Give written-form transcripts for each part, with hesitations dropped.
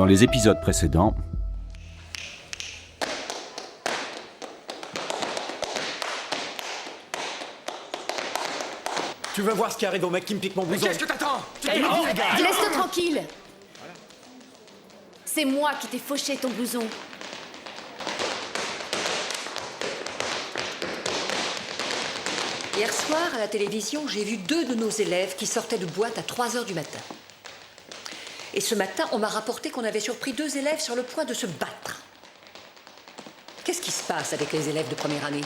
Dans les épisodes précédents... Tu veux voir ce qui arrive au mec qui me pique mon blouson? Qu'est-ce que t'attends? Laisse-le tranquille. C'est moi qui t'ai fauché ton blouson. Hier soir, à la télévision, j'ai vu 2 de nos élèves qui sortaient de boîte à 3 heures du matin. Et ce matin, on m'a rapporté qu'on avait surpris 2 élèves sur le point de se battre. Qu'est-ce qui se passe avec les élèves de première année?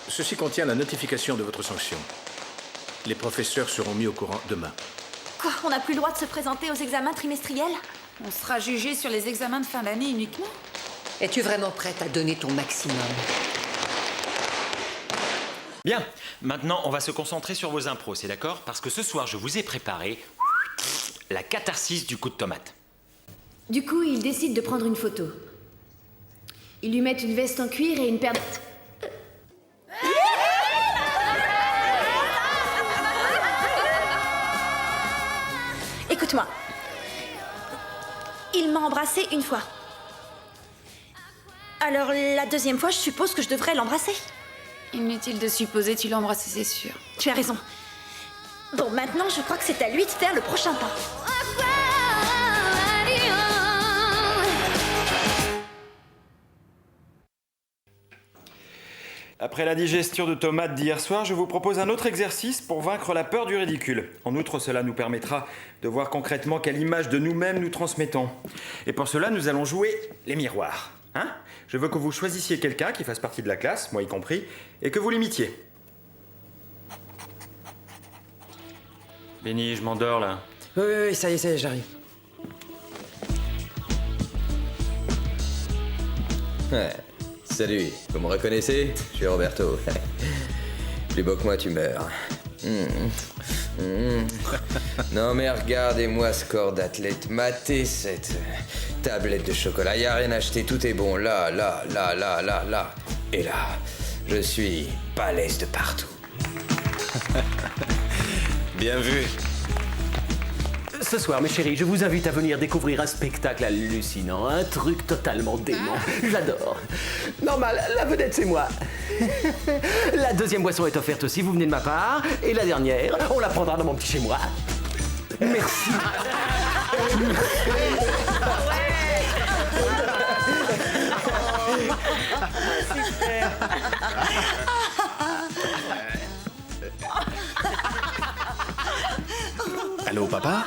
Ceci contient la notification de votre sanction. Les professeurs seront mis au courant demain. Quoi, on n'a plus le droit de se présenter aux examens trimestriels? On sera jugé sur les examens de fin d'année uniquement. Es-tu vraiment prête à donner ton maximum? Bien, maintenant on va se concentrer sur vos impros, c'est d'accord? Parce que ce soir je vous ai préparé la catharsis du coup de tomate. Du coup, ils décident de prendre une photo. Ils lui mettent une veste en cuir et une paire de... Écoute-moi. Il m'a embrassée une fois. Alors la deuxième fois, je suppose que je devrais l'embrasser. Inutile de supposer, tu l'as embrassé, c'est sûr. Tu as raison. Bon, maintenant, je crois que c'est à lui de faire le prochain pas. Après la digestion de tomates d'hier soir, je vous propose un autre exercice pour vaincre la peur du ridicule. En outre, cela nous permettra de voir concrètement quelle image de nous-mêmes nous transmettons. Et pour cela, nous allons jouer les miroirs. Hein? Je veux que vous choisissiez quelqu'un qui fasse partie de la classe, moi y compris, et que vous l'imitiez. Benny, je m'endors là. Oui, ça y est, j'arrive. Ouais. Salut, vous me reconnaissez? Je suis Roberto. Plus beau que moi, tu meurs. Non mais regardez-moi ce corps d'athlète. Matez cette tablette de chocolat. Y a rien à acheter, tout est bon. Là. Et là, je suis balèze de partout. Bien vu. Ce soir, mes chéris, je vous invite à venir découvrir un spectacle hallucinant, un truc totalement dément. J'adore. Normal, la vedette, c'est moi. La deuxième boisson est offerte aussi, vous venez de ma part. Et la dernière, on la prendra dans mon petit chez-moi. Merci. Allô, papa?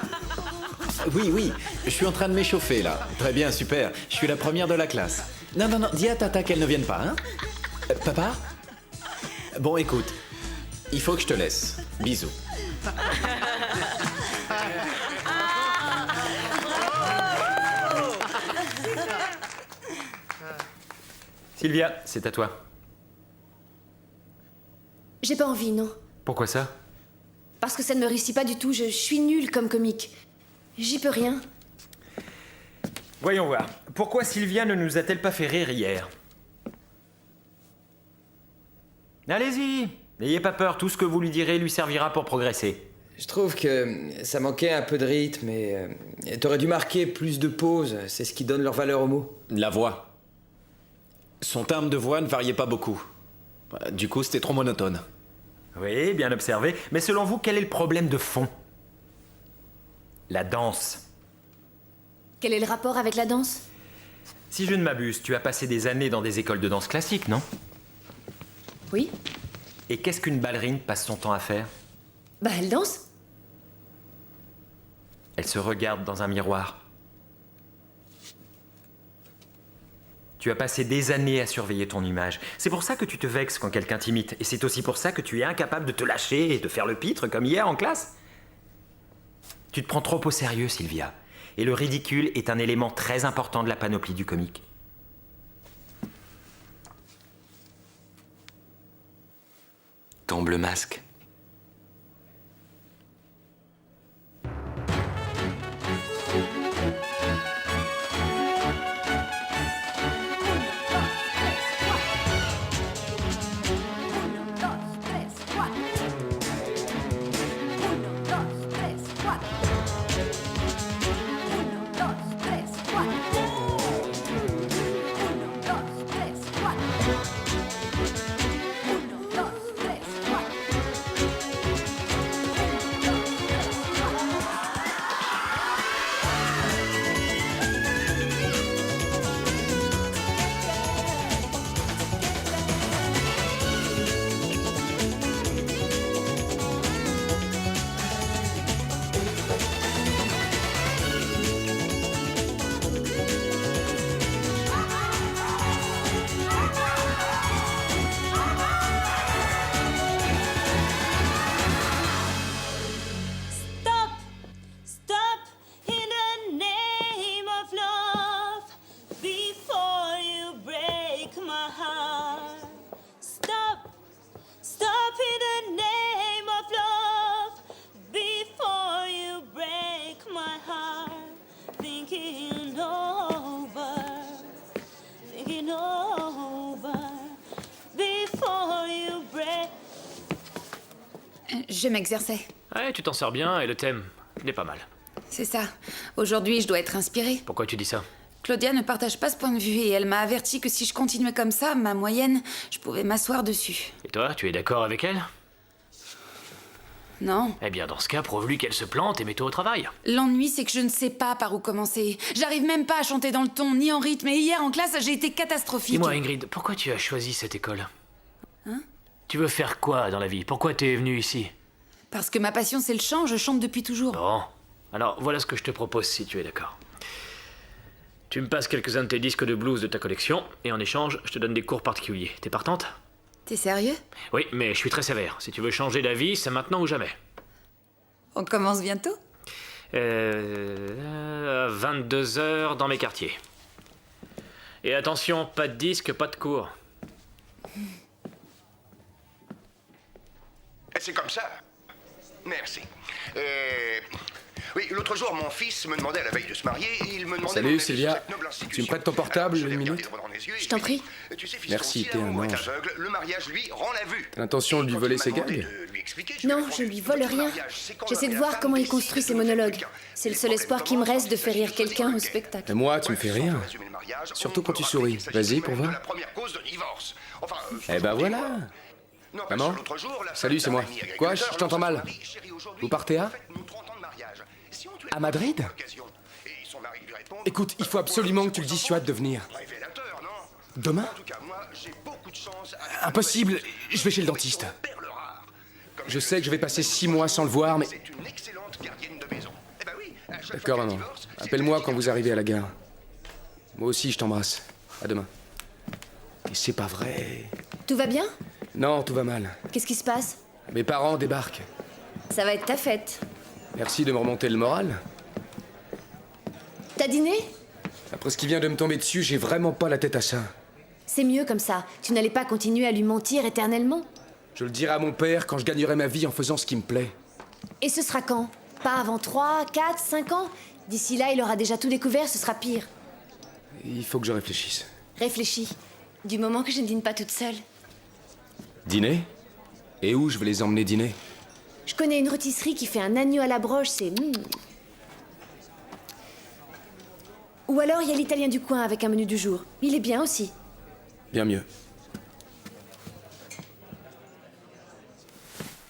Oui, je suis en train de m'échauffer, là. Très bien, super. Je suis la première de la classe. Non, dis à Tata qu'elle ne vienne pas, hein? Papa? Bon, écoute, il faut que je te laisse. Bisous. Sylvia, c'est à toi. J'ai pas envie, non. Pourquoi ça? Parce que ça ne me réussit pas du tout, je suis nulle comme comique. J'y peux rien. Voyons voir. Pourquoi Sylvia ne nous a-t-elle pas fait rire hier? Allez-y, n'ayez pas peur, tout ce que vous lui direz lui servira pour progresser. Je trouve que ça manquait un peu de rythme et t'aurais dû marquer plus de pauses. C'est ce qui donne leur valeur aux mots. La voix. Son timbre de voix ne variait pas beaucoup. Du coup, c'était trop monotone. Oui, bien observé. Mais selon vous, quel est le problème de fond? La danse. Quel est le rapport avec la danse? Si je ne m'abuse, tu as passé des années dans des écoles de danse classique, non? Oui. Et qu'est-ce qu'une ballerine passe son temps à faire? Bah, elle danse. Elle se regarde dans un miroir. Tu as passé des années à surveiller ton image. C'est pour ça que tu te vexes quand quelqu'un t'imite. Et c'est aussi pour ça que tu es incapable de te lâcher et de faire le pitre comme hier en classe. Tu te prends trop au sérieux, Sylvia. Et le ridicule est un élément très important de la panoplie du comique. Tombe le masque. Je m'exerçais. Ouais, tu t'en sors bien et le thème n'est pas mal. C'est ça. Aujourd'hui, je dois être inspirée. Pourquoi tu dis ça? Claudia ne partage pas ce point de vue et elle m'a averti que si je continuais comme ça, ma moyenne, je pouvais m'asseoir dessus. Et toi, tu es d'accord avec elle? Non. Eh bien, dans ce cas, prouve-lui qu'elle se plante et mets-toi au travail. L'ennui, c'est que je ne sais pas par où commencer. J'arrive même pas à chanter dans le ton, ni en rythme. Et hier, en classe, j'ai été catastrophique. Dis-moi, Ingrid, pourquoi tu as choisi cette école? Hein? Tu veux faire quoi dans la vie? Pourquoi t'es venue ici? Parce que ma passion, c'est le chant, je chante depuis toujours. Bon. Alors, voilà ce que je te propose si tu es d'accord. Tu me passes quelques-uns de tes disques de blues de ta collection, et en échange, je te donne des cours particuliers. T'es partante? T'es sérieux? Oui, mais je suis très sévère. Si tu veux changer d'avis, c'est maintenant ou jamais. On commence bientôt? À 22h dans mes quartiers. Et attention, pas de disque, pas de cours. C'est comme ça. Merci. Oui, l'autre jour, mon fils me demandait à la veille de se marier, il me demandait... Salut Sylvia, tu me prêtes ton portable une minute? Je t'en prie. Merci, t'es un ange. Le mariage, lui, rend la vue. T'as l'intention de lui voler ses gags? Non, je lui vole rien. J'essaie de voir comment il construit ses monologues. C'est le seul espoir qui me reste de faire rire quelqu'un au spectacle. Et moi, tu me fais rire. Surtout quand tu souris. Vas-y, pour voir. Eh ben voilà. Maman? Salut, c'est moi. Quoi? Je t'entends mal. Vous partez à Madrid? Écoute, il faut absolument que tu le dissuades de venir. Demain? Impossible, je vais chez le dentiste. Je sais que je vais passer 6 mois sans le voir, mais... D'accord, maman. Appelle-moi quand vous arrivez à la gare. Moi aussi, je t'embrasse. À demain. Et c'est pas vrai. Tout va bien? Non, tout va mal. Qu'est-ce qui se passe? Mes parents débarquent. Ça va être ta fête. Merci de me remonter le moral. T'as dîné? Après ce qui vient de me tomber dessus, j'ai vraiment pas la tête à ça. C'est mieux comme ça. Tu n'allais pas continuer à lui mentir éternellement. Je le dirai à mon père quand je gagnerai ma vie en faisant ce qui me plaît. Et ce sera quand? Pas avant 3, 4, 5 ans? D'ici là, il aura déjà tout découvert, ce sera pire. Il faut que je réfléchisse. Réfléchis. Du moment que je ne dîne pas toute seule. Dîner? Et où je vais les emmener dîner? Je connais une rôtisserie qui fait un agneau à la broche, c'est... Ou alors il y a l'italien du coin avec un menu du jour. Il est bien aussi. Bien mieux.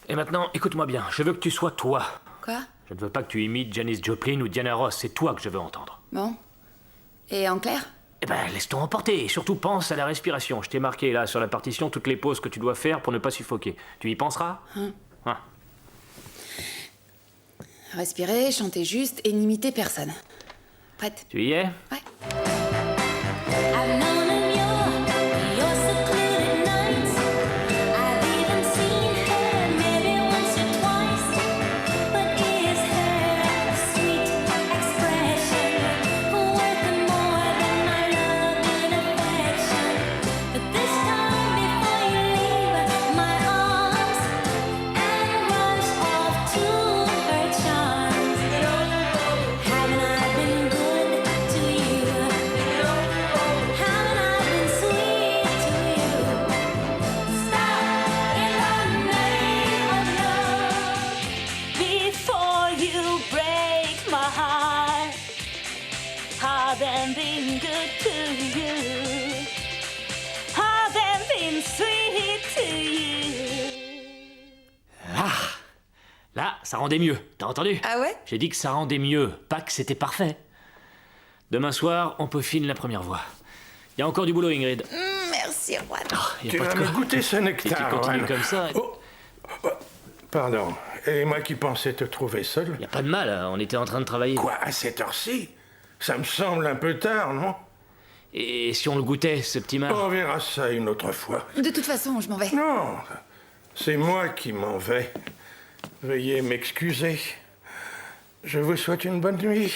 Et maintenant, écoute-moi bien, je veux que tu sois toi. Quoi? Je ne veux pas que tu imites Janis Joplin ou Diana Ross, c'est toi que je veux entendre. Bon. Et en clair? Eh ben, laisse-toi emporter, et surtout pense à la respiration. Je t'ai marqué là, sur la partition, toutes les pauses que tu dois faire pour ne pas suffoquer. Tu y penseras? Hein? Respirer, chanter juste et n'imiter personne. Prête? Tu y es? Ouais. Là, ça rendait mieux, t'as entendu? Ah ouais? J'ai dit que ça rendait mieux, pas que c'était parfait. Demain soir, on peaufine la première voix. Il y a encore du boulot, Ingrid. Merci, Juan. Tu vas me goûter ce nectar, Et tu continues Juan. comme ça... Pardon. Et moi qui pensais te trouver seul. Y a pas de mal, on était en train de travailler. Quoi, à cette heure-ci? Ça me semble un peu tard, non? Et si on le goûtait, ce petit mar? On verra ça une autre fois. De toute façon, je m'en vais. Non, c'est moi qui m'en vais. Veuillez m'excuser. Je vous souhaite une bonne nuit.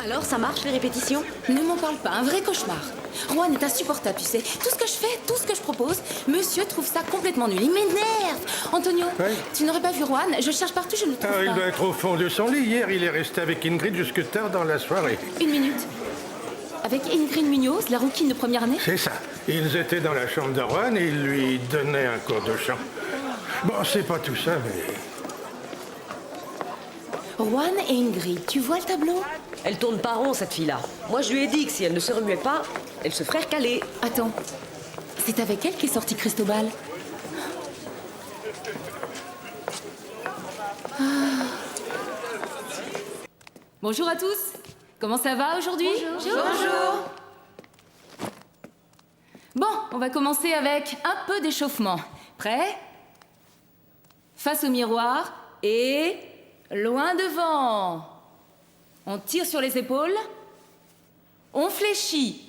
Alors, ça marche les répétitions? Ne m'en parle pas, un vrai cauchemar. Juan est insupportable, tu sais. Tout ce que je fais, tout ce que je propose, monsieur trouve ça complètement nul. Il m'énerve. Antonio, tu n'aurais pas vu Juan? Je cherche partout, je ne le trouve pas. Il doit être au fond de son lit. Hier, il est resté avec Ingrid jusque tard dans la soirée. Une minute. Avec Ingrid Munoz, la rouquine de première année? C'est ça. Ils étaient dans la chambre de Juan et il lui donnait un cours de chant. Bon, c'est pas tout ça, mais... Juan et Ingrid, tu vois le tableau? Elle tourne pas rond, cette fille-là. Moi, je lui ai dit que si elle ne se remuait pas, elle se ferait recaler. Attends, c'est avec elle qu'est sorti Cristobal. Ah. Bonjour à tous. Comment ça va aujourd'hui? Bonjour. Bon, on va commencer avec un peu d'échauffement. Prêt? Face au miroir et loin devant. On tire sur les épaules. On fléchit.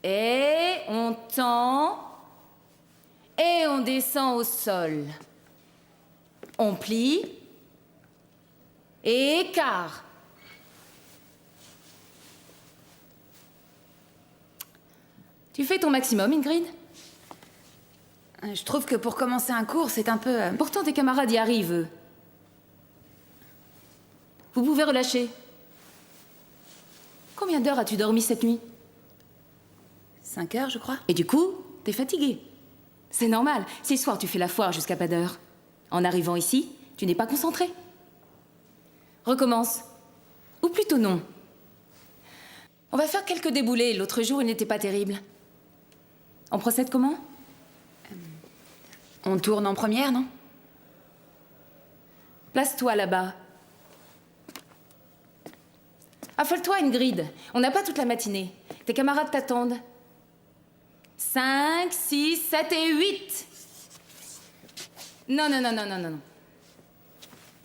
Et on tend. Et on descend au sol. On plie. Et écart. Tu fais ton maximum, Ingrid? Je trouve que pour commencer un cours, c'est un peu... Pourtant, tes camarades y arrivent, eux. Vous pouvez relâcher. Combien d'heures as-tu dormi cette nuit? 5 heures, je crois. Et du coup, t'es fatigué. C'est normal. Si le soir, tu fais la foire jusqu'à pas d'heure. En arrivant ici, tu n'es pas concentré. Recommence. Ou plutôt non. On va faire quelques déboulés. L'autre jour, il n'était pas terrible. On procède comment? On tourne en première, non? Place-toi là-bas. Affole-toi, Ingrid. On n'a pas toute la matinée. Tes camarades t'attendent. 5, 6, 7 et 8. Non.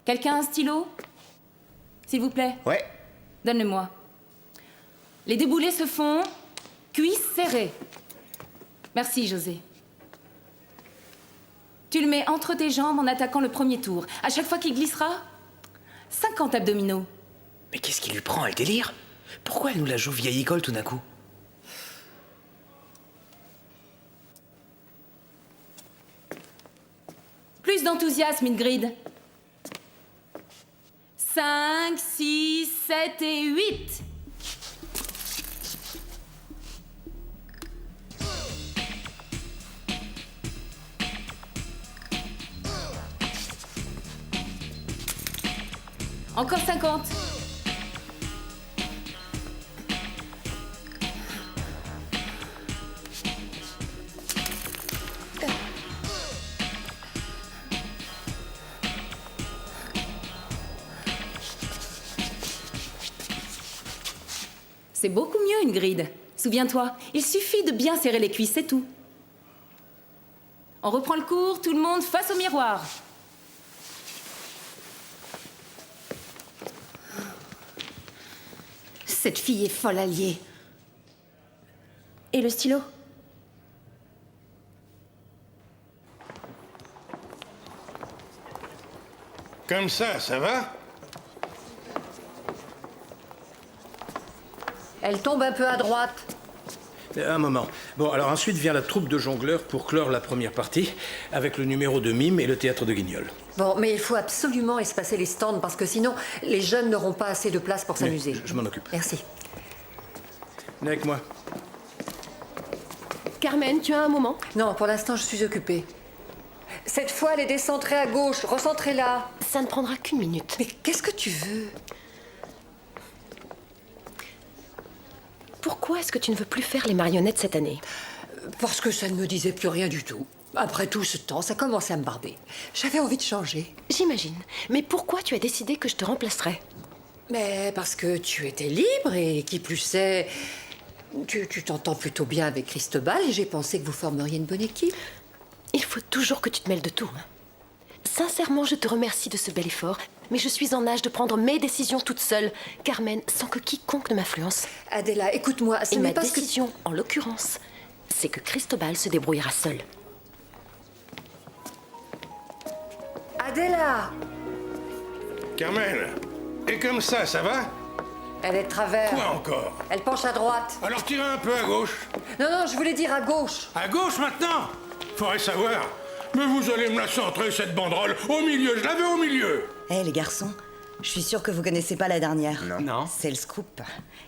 Quelqu'un a un stylo? S'il vous plaît. Ouais. Donne-le-moi. Les déboulés se font cuisses serrées. Merci, José. Tu le mets entre tes jambes en attaquant le premier tour. À chaque fois qu'il glissera, 50 abdominaux. Mais qu'est-ce qui lui prend, elle délire? Pourquoi elle nous la joue vieille école tout d'un coup? Plus d'enthousiasme, Ingrid. 5, 6, 7 et 8. Encore 50. C'est beaucoup mieux, Ingrid. Souviens-toi, il suffit de bien serrer les cuisses, c'est tout. On reprend le cours, tout le monde face au miroir. Cette fille est folle alliée. Et le stylo? Comme ça va? Elle tombe un peu à droite. Un moment. Bon, alors ensuite vient la troupe de jongleurs pour clore la première partie, avec le numéro de mime et le théâtre de Guignol. Bon, mais il faut absolument espacer les stands, parce que sinon, les jeunes n'auront pas assez de place pour s'amuser. Je m'en occupe. Merci. Venez avec moi. Carmen, tu as un moment? Non, pour l'instant, je suis occupée. Cette fois, elle est décentrée à gauche. Recentrez-la. Ça ne prendra qu'une minute. Mais qu'est-ce que tu veux? Pourquoi est-ce que tu ne veux plus faire les marionnettes cette année? Parce que ça ne me disait plus rien du tout. Après tout ce temps, ça commençait à me barber. J'avais envie de changer. J'imagine. Mais pourquoi tu as décidé que je te remplacerais? Mais parce que tu étais libre et qui plus est, tu t'entends plutôt bien avec Cristobal et j'ai pensé que vous formeriez une bonne équipe. Il faut toujours que tu te mêles de tout. Sincèrement, je te remercie de ce bel effort, mais je suis en âge de prendre mes décisions toute seule, Carmen, sans que quiconque ne m'influence. Adela, écoute-moi, et ma décision, en l'occurrence, c'est que Cristobal se débrouillera seul. Adela! Carmen, et comme ça va? Elle est de travers. Quoi encore? Elle penche à droite. Alors tirez un peu à gauche. Non, non, je voulais dire à gauche. À gauche maintenant? Faudrait savoir. Mais vous allez me la centrer, cette banderole, au milieu. Je l'avais au milieu. Eh, les garçons, je suis sûre que vous connaissez pas la dernière. Non. C'est le scoop.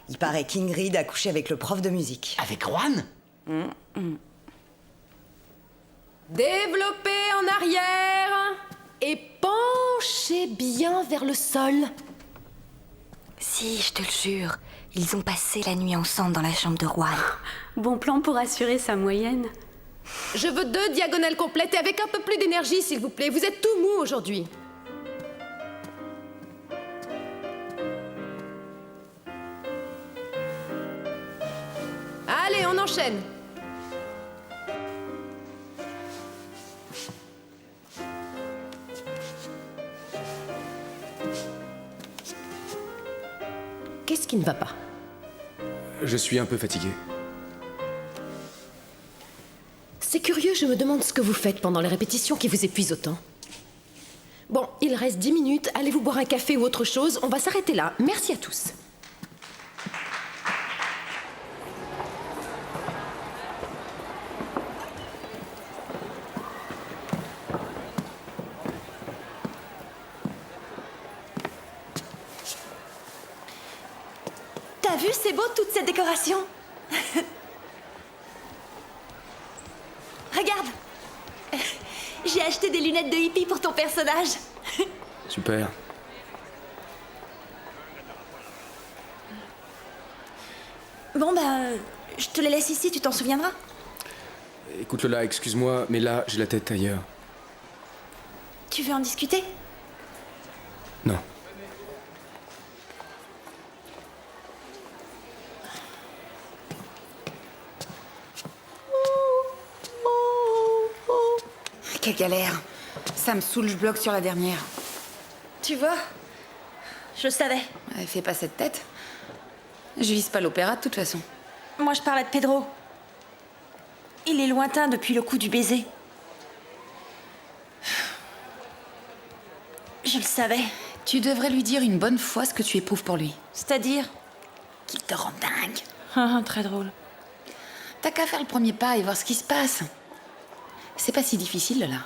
Il paraît qu'Ingrid a couché avec le prof de musique. Avec Juan? Développez en arrière et penchez bien vers le sol. Si, je te le jure, ils ont passé la nuit ensemble dans la chambre de Juan. Bon plan pour assurer sa moyenne. Je veux 2 diagonales complètes et avec un peu plus d'énergie, s'il vous plaît. Vous êtes tout mou aujourd'hui. Allez, on enchaîne. Qu'est-ce qui ne va pas? Je suis un peu fatigué. C'est curieux, je me demande ce que vous faites pendant les répétitions qui vous épuisent autant. Bon, il reste 10 minutes, allez-vous boire un café ou autre chose, on va s'arrêter là. Merci à tous. T'as vu, c'est beau toute cette décoration. Regarde. J'ai acheté des lunettes de hippie pour ton personnage. Super. Bon, je te les laisse ici, tu t'en souviendras. Écoute Lola, excuse-moi, mais là, j'ai la tête ailleurs. Tu veux en discuter? Non. Quelle galère. Ça me saoule, je bloque sur la dernière. Tu vois, je savais. Fais pas cette tête. Je vise pas l'opéra de toute façon. Moi, je parlais de Pedro. Il est lointain depuis le coup du baiser. Je le savais. Tu devrais lui dire une bonne fois ce que tu éprouves pour lui. C'est-à-dire? Qu'il te rend dingue. Très drôle. T'as qu'à faire le premier pas et voir ce qui se passe. C'est pas si difficile, là.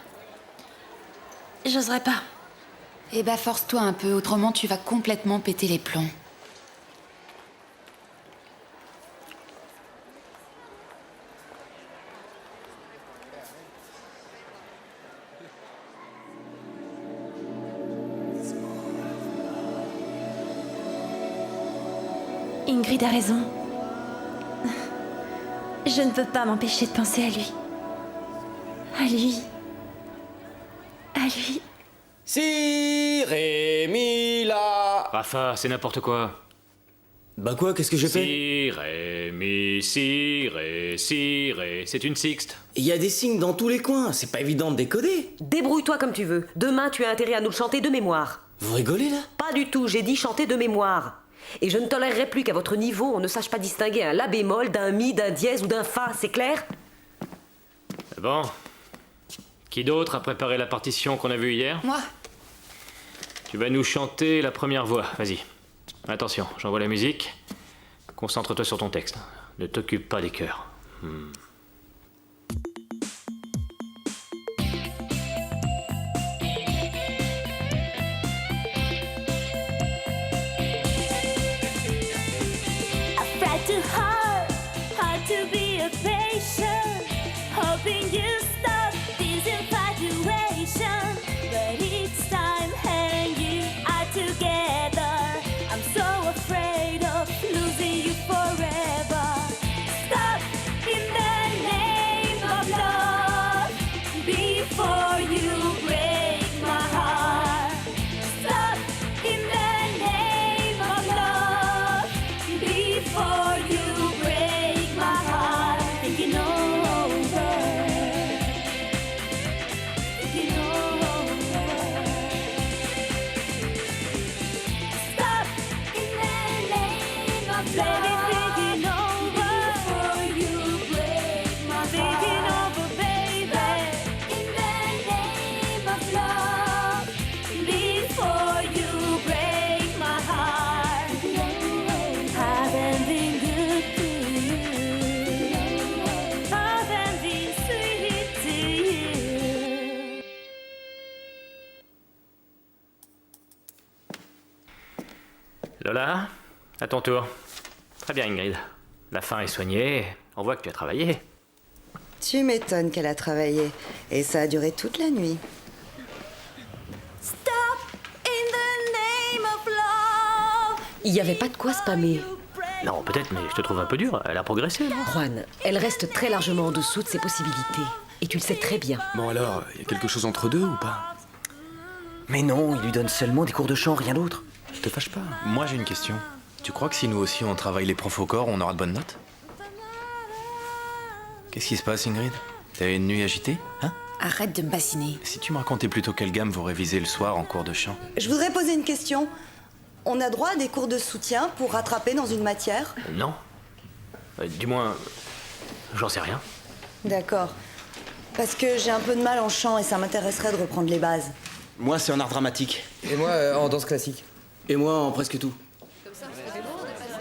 J'oserais pas. Eh ben, force-toi un peu, autrement tu vas complètement péter les plombs. Ingrid a raison. Je ne peux pas m'empêcher de penser à lui. À lui. À lui. Si, Rémi, là. Rafa, c'est n'importe quoi. Bah quoi, qu'est-ce que j'ai fait? Si, ré, mi, si, ré, c'est une sixte. Il y a des signes dans tous les coins, c'est pas évident de décoder. Débrouille-toi comme tu veux. Demain, tu as intérêt à nous le chanter de mémoire. Vous rigolez, là? Pas du tout, j'ai dit chanter de mémoire. Et je ne tolérerai plus qu'à votre niveau, on ne sache pas distinguer un la bémol d'un mi, d'un dièse ou d'un fa, c'est clair? Bon. Qui d'autre a préparé la partition qu'on a vue hier? Moi. Tu vas nous chanter la première voix, vas-y. Attention, j'envoie la musique. Concentre-toi sur ton texte. Ne t'occupe pas des chœurs. Tried too hard, hard to be a patient, hoping you stop this infatuation. But each time her and you are together, I'm so afraid of losing you forever. Stop in the name of love before you break my heart. Stop in the name of love before you break my heart. Thinking over, thinking over. Stop in the name of love. Thinking over before you break my heart. Thinking over, baby. In the name of love before you break my heart. Lola, à ton tour. Très bien, Ingrid. La faim est soignée. On voit que tu as travaillé. Tu m'étonnes qu'elle a travaillé. Et ça a duré toute la nuit. Il n'y avait pas de quoi spammer. Non, peut-être, mais je te trouve un peu dur. Elle a progressé, non? Juan, elle reste très largement en dessous de ses possibilités. Et tu le sais très bien. Bon alors, il y a quelque chose entre deux ou pas? Mais non, il lui donne seulement des cours de chant, rien d'autre. Te fâche pas. Moi j'ai une question. Tu crois que si nous aussi on travaille les profs au corps, on aura de bonnes notes? Qu'est-ce qui se passe, Ingrid? T'as eu une nuit agitée, hein? Arrête de me bassiner. Si tu me racontais plutôt quelle gamme vous révisez le soir en cours de chant. Je voudrais poser une question. On a droit à des cours de soutien pour rattraper dans une matière? Non. Du moins, j'en sais rien. D'accord. Parce que j'ai un peu de mal en chant et ça m'intéresserait de reprendre les bases. Moi, c'est en art dramatique. Et moi, en danse classique. Et moi, en presque tout.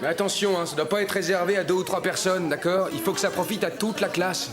Mais attention, hein, ça doit pas être réservé à 2 ou 3 personnes, d'accord? Il faut que ça profite à toute la classe.